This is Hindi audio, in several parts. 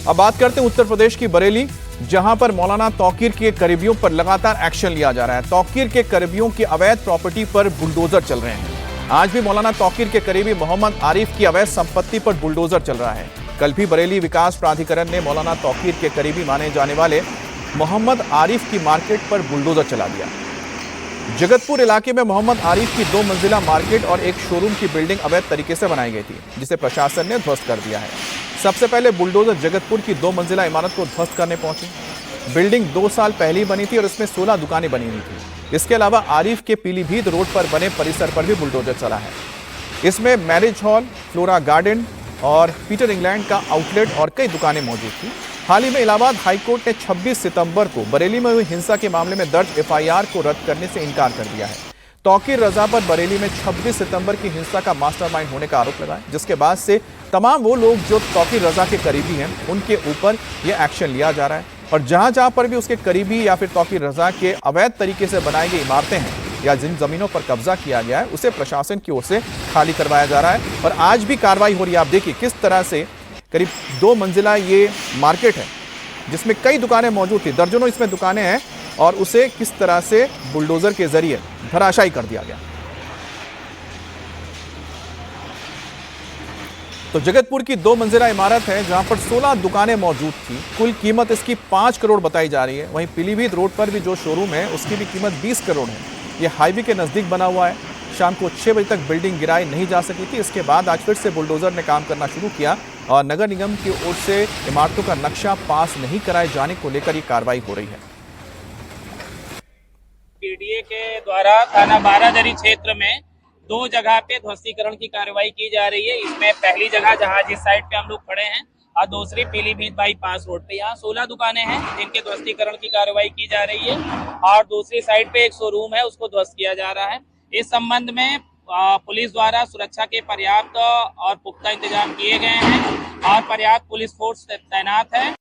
अब बात करते हैं उत्तर प्रदेश की बरेली, जहां पर मौलाना तौकीर के करीबियों पर लगातार एक्शन लिया जा रहा है। तौकीर के करीबियों की अवैध प्रॉपर्टी पर बुलडोजर चल रहे हैं। आज भी मौलाना तौकीर के करीबी मोहम्मद आरिफ की अवैध संपत्ति पर बुलडोजर चल रहा है। कल भी बरेली विकास प्राधिकरण ने मौलाना तौकीर के करीबी माने जाने वाले मोहम्मद आरिफ की मार्केट पर बुलडोजर चला दिया। जगतपुर इलाके में मोहम्मद आरिफ की 2 मंजिला मार्केट और एक शोरूम की बिल्डिंग अवैध तरीके से बनाई गई थी, जिसे प्रशासन ने ध्वस्त कर दिया है। सबसे पहले बुलडोजर जगतपुर की 2 मंजिला इमारत को ध्वस्त करने पहुंचे। बिल्डिंग 2 साल पहले ही बनी थी और इसमें 16 दुकानें बनी हुई थी। इसके अलावा आरिफ के पीलीभीत रोड पर बने परिसर पर भी बुलडोजर चला है। इसमें मैरिज हॉल, फ्लोरा गार्डन और पीटर इंग्लैंड का आउटलेट और कई दुकानें मौजूद थी। हाल ही में इलाहाबाद हाईकोर्ट ने 26 सितंबर को बरेली में हुई हिंसा के मामले में दर्ज एफआईआर को रद्द करने से इनकार कर दिया है। तौकीर रजा पर बरेली में 26 सितंबर की हिंसा का मास्टरमाइंड होने का आरोप लगा है, जिसके बाद से तमाम वो लोग जो तौकीर रजा के करीबी हैं उनके ऊपर यह एक्शन लिया जा रहा है। और जहां जहां पर भी उसके करीबी या फिर तौकीर रजा के अवैध तरीके से बनाई गई इमारतें हैं या जिन जमीनों पर कब्जा किया गया है, उसे प्रशासन की ओर से खाली करवाया जा रहा है। और आज भी कार्रवाई हो रही है। आप देखिए किस तरह से करीब 2 मंजिला ये मार्केट है जिसमें कई दुकानें मौजूद थी, दर्जनों इसमें दुकानें हैं, और उसे किस तरह से बुलडोजर के जरिए धराशायी कर दिया गया। तो जगतपुर की 2 मंजिला इमारत है जहां पर 16 दुकानें मौजूद थी। कुल कीमत इसकी 5 करोड़ बताई जा रही है। वहीं पीलीभीत रोड पर भी जो शोरूम है उसकी भी कीमत 20 करोड़ है। यह हाईवे के नजदीक बना हुआ है। शाम को 6 बजे तक बिल्डिंग गिराई नहीं जा सकी थी। इसके बाद आज फिर से बुलडोजर ने काम करना शुरू किया और नगर निगम की ओर से इमारतों का नक्शा पास नहीं कराए जाने को लेकर ये कार्रवाई हो रही है। पीडीए के द्वारा थाना बारादरी क्षेत्र में 2 जगह पे ध्वस्तीकरण की कार्रवाई की जा रही है। इसमें पहली जगह जहां जिस साइड पे हम लोग खड़े हैं और दूसरी पीलीभीत बाईपास रोड पे, यहाँ 16 दुकानें हैं जिनके ध्वस्तीकरण की कार्रवाई की जा रही है और दूसरी साइड पे एक शोरूम है, उसको ध्वस्त किया जा रहा है। इस संबंध में पुलिस द्वारा सुरक्षा के पर्याप्त और पुख्ता इंतजाम किए गए हैं और पर्याप्त पुलिस फोर्स तैनात है।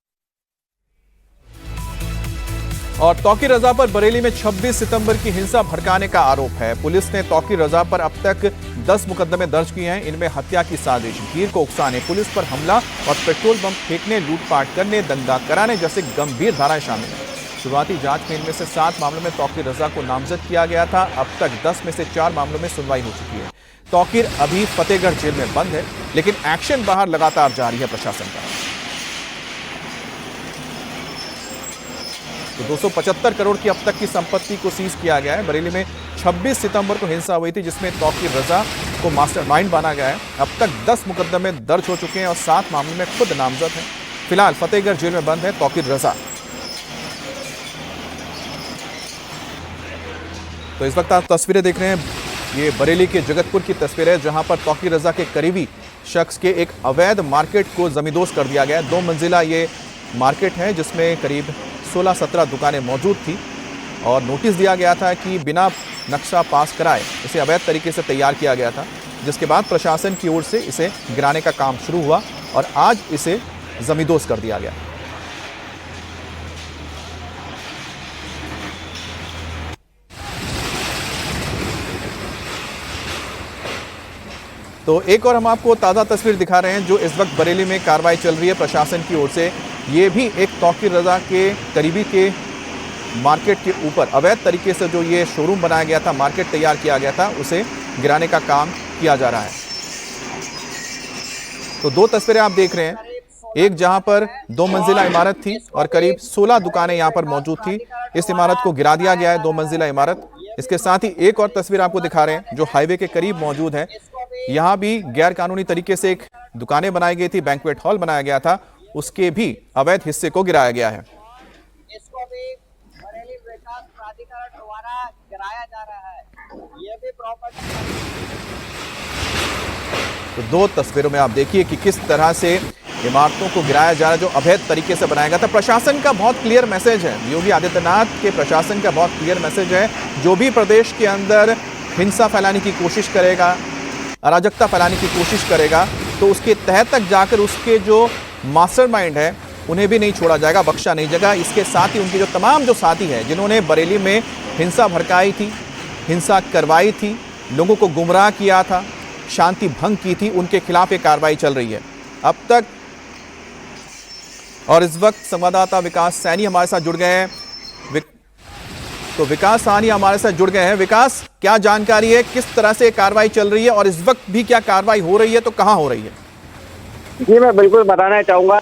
और तौकीर रजा पर बरेली में 26 सितंबर की हिंसा भड़काने का आरोप है। पुलिस ने तौकीर रजा पर अब तक 10 मुकदमे दर्ज किए हैं। इनमें हत्या की साजिश, भीड़ को उकसाने, पुलिस पर हमला और पेट्रोल बम फेंकने, लूटपाट करने, दंगा कराने जैसे गंभीर धाराएं शामिल हैं। शुरुआती जांच में इनमें से 7 मामलों में तौकीर रजा को नामजद किया गया था। अब तक 10 में से 4 मामलों में सुनवाई हो चुकी है। तौकीर अभी फतेहगढ़ जेल में बंद है, लेकिन एक्शन बाहर लगातार जारी है प्रशासन का। तो 275 करोड़ की अब तक की संपत्ति को सीज किया गया है। बरेली में 26 सितंबर को हिंसा हुई थी जिसमें तौकीर रजा को मास्टरमाइंड माना गया है। अब तक 10 मुकदमे दर्ज हो चुके हैं और 7 मामलों में खुद नामजद है। फिलहाल फतेहगढ़ जेल में बंद है तौकीर रजा। तो इस वक्त आप तस्वीरें देख रहे हैं, ये बरेली के जगतपुर की तस्वीर है जहां पर तौकीर रजा के करीबी शख्स के एक अवैध मार्केट को जमींदोज कर दिया गया है। 2 मंजिला ये मार्केट है जिसमें करीब 16-17 दुकानें मौजूद थी और नोटिस दिया गया था कि बिना नक्शा पास कराए इसे अवैध तरीके से तैयार किया गया था, जिसके बाद प्रशासन की ओर से इसे गिराने का काम शुरू हुआ और आज इसे जमींदोज कर दिया गया। तो एक और हम आपको ताज़ा तस्वीर दिखा रहे हैं जो इस वक्त बरेली में कार्रवाई चल रही है प्रशासन की ओर से। ये भी एक तौकीर रजा के करीबी के मार्केट के ऊपर अवैध तरीके से जो ये शोरूम बनाया गया था, मार्केट तैयार किया गया था, उसे गिराने का काम किया जा रहा है। तो 2 तस्वीरें आप देख रहे हैं, एक जहां पर 2 मंजिला इमारत थी और करीब 16 दुकानें यहां पर मौजूद थी। इस इमारत को गिरा दिया गया है, 2 मंजिला इमारत। इसके साथ ही एक और तस्वीर आपको दिखा रहे हैं जो हाईवे के करीब मौजूद है। यहां भी गैर कानूनी तरीके से एक दुकानें बनाई गई थी, बैंक्वेट हॉल बनाया गया था, उसके भी अवैध हिस्से को गिराया गया है। इसको भी बरेली विकास प्राधिकरण द्वारा गिराया जा रहा है। ये भी प्रॉपर्टी। तो 2 तस्वीरों में आप देखिए कि किस तरह से इमारतों को गिराया जा रहा है जो अवैध तरीके से बनाया गया था। प्रशासन का बहुत क्लियर मैसेज है, योगी आदित्यनाथ के प्रशासन का बहुत क्लियर मैसेज है, जो भी प्रदेश के अंदर हिंसा फैलाने की कोशिश करेगा, अराजकता फैलाने की कोशिश करेगा, तो उसके तह तक जाकर उसके जो मास्टरमाइंड है उन्हें भी नहीं छोड़ा जाएगा, बख्शा नहीं जाएगा। इसके साथ ही उनके जो तमाम जो साथी हैं जिन्होंने बरेली में हिंसा भड़काई थी, हिंसा करवाई थी, लोगों को गुमराह किया था, शांति भंग की थी, उनके खिलाफ ये कार्रवाई चल रही है। अब तक और इस वक्त संवाददाता विकास सैनी हमारे साथ जुड़ गए हैं। तो विकास सैनी हमारे साथ जुड़ गए हैं। विकास, क्या जानकारी है, किस तरह से कार्रवाई चल रही है और इस वक्त भी क्या कार्रवाई हो रही है, तो कहां हो रही है? जी, मैं बिल्कुल बताना चाहूंगा,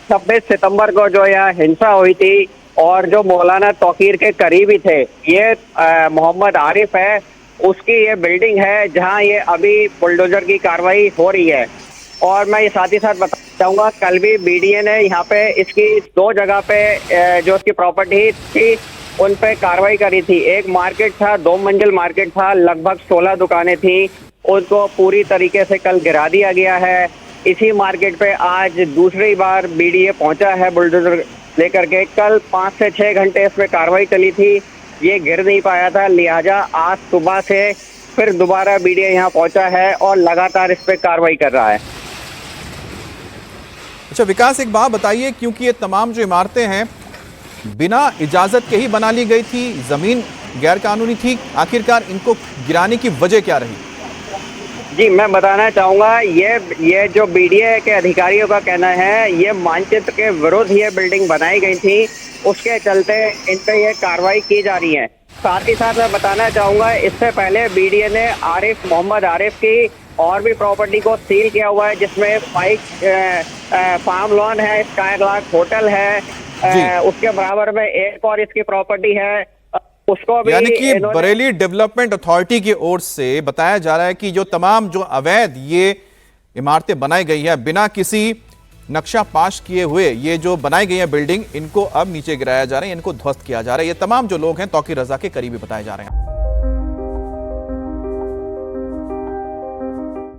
26 सितंबर को जो यहाँ हिंसा हुई थी और जो मौलाना तौकीर के करीबी थे, ये मोहम्मद आरिफ है, उसकी ये बिल्डिंग है जहां ये अभी बुलडोजर की कार्रवाई हो रही है। और मैं ये साथ ही साथ बताना चाहूंगा, कल भी बीडीए ने यहाँ पे इसकी 2 जगह पे जो उसकी प्रॉपर्टी थी उन पे कार्रवाई करी थी। एक मार्केट था, 2 मंजिल मार्केट था, लगभग 16 दुकानें थी, उनको पूरी तरीके से कल गिरा दिया गया है। इसी मार्केट पे आज दूसरी बार बीडीए पहुंचा है बुलडोजर लेकर के। कल 5 से 6 घंटे इस पे कार्रवाई चली थी, ये गिर नहीं पाया था, लिहाजा आज सुबह से फिर दोबारा बीडीए यहाँ पहुंचा है और लगातार इस पे कार्रवाई कर रहा है। अच्छा विकास, एक बात बताइए, क्योंकि ये तमाम जो इमारतें हैं बिना इजाजत के ही बना ली गई थी, जमीन गैर कानूनी थी, आखिरकार इनको गिराने की वजह क्या रही? जी, मैं बताना चाहूंगा, ये जो बीडीए के अधिकारियों का कहना है, ये मानचित्र के विरुद्ध ये बिल्डिंग बनाई गई थी, उसके चलते इन पे ये कार्रवाई की जा रही है। साथ ही साथ मैं बताना चाहूंगा, इससे पहले बीडीए ने मोहम्मद आरिफ की और भी प्रॉपर्टी को सील किया हुआ है, जिसमें 5 फार्म लॉन है, स्काईलार्क होटल है, उसके बराबर में एक और इसकी प्रॉपर्टी है, उसको भी, यानी कि बरेली डेवलपमेंट अथॉरिटी की ओर से बताया जा रहा है कि जो तमाम जो अवैध ये इमारतें बनाई गई हैं, बिना किसी नक्शा पास किए हुए ये जो बनाई गई है बिल्डिंग, इनको अब नीचे गिराया जा रहा है, इनको ध्वस्त किया जा रहा है। ये तमाम जो लोग हैं तौकीर रजा के करीबी बताए जा रहे हैं।